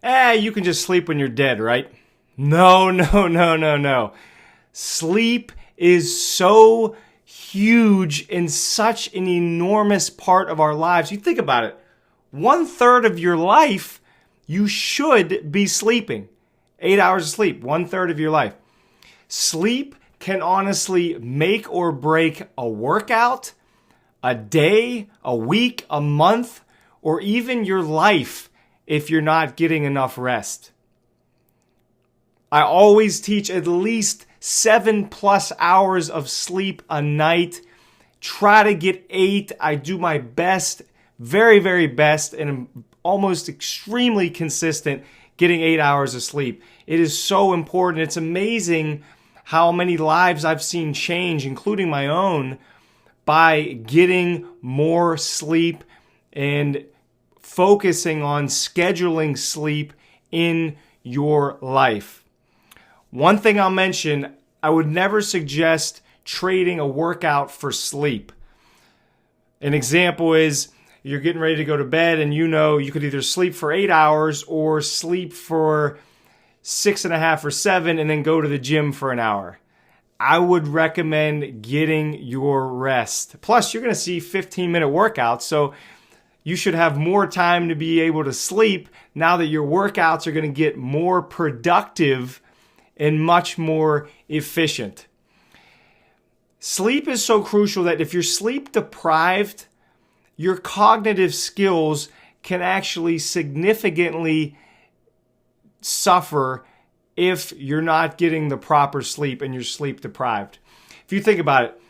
You can just sleep when you're dead, right? No, no, no, no, no. Sleep is so huge and such an enormous part of our lives. You think about it. 1/3 of your life, you should be sleeping. 8 hours of sleep, 1/3 of your life. Sleep can honestly make or break a workout, a day, a week, a month, or even your life if you're not getting enough rest. I always teach at least 7+ hours of sleep a night. Try to get 8. I do my best, very, very best, and I'm almost extremely consistent getting 8 hours of sleep. It is so important. It's amazing how many lives I've seen change, including my own, by getting more sleep and focusing on scheduling sleep in your life. One thing I'll mention, I would never suggest trading a workout for sleep. An example is you're getting ready to go to bed and you know you could either sleep for 8 hours or sleep for 6.5 or 7 and then go to the gym for an hour. I would recommend getting your rest. Plus, you're going to see 15-minute workouts, so you should have more time to be able to sleep now that your workouts are going to get more productive and much more efficient. Sleep is so crucial that if you're sleep deprived, your cognitive skills can actually significantly suffer if you're not getting the proper sleep and you're sleep deprived. If you think about it,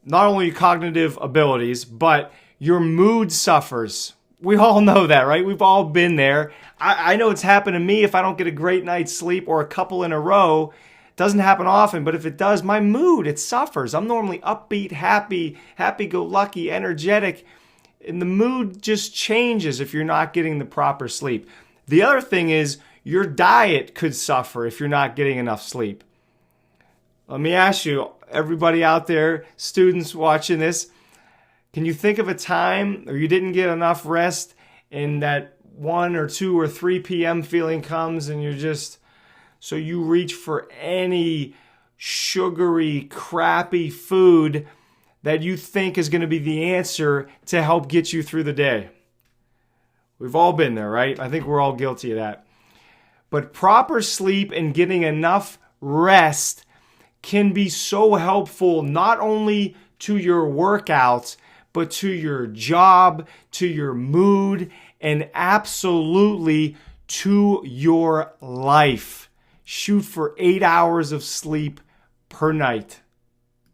not only your cognitive abilities, but your mood suffers. We all know that, right? We've all been there. I know it's happened to me if I don't get a great night's sleep or a couple in a row. It doesn't happen often, but if it does, my mood, it suffers. I'm normally upbeat, happy-go-lucky, energetic, and the mood just changes if you're not getting the proper sleep. The other thing is your diet could suffer if you're not getting enough sleep. Let me ask you, everybody out there, students watching this, can you think of a time or you didn't get enough rest and that 1 or 2 or 3 p.m. feeling comes and you're just, so you reach for any sugary, crappy food that you think is going to be the answer to help get you through the day? We've all been there, right? I think we're all guilty of that. But proper sleep and getting enough rest can be so helpful not only to your workouts, but to your job, to your mood, and absolutely to your life. Shoot for 8 hours of sleep per night.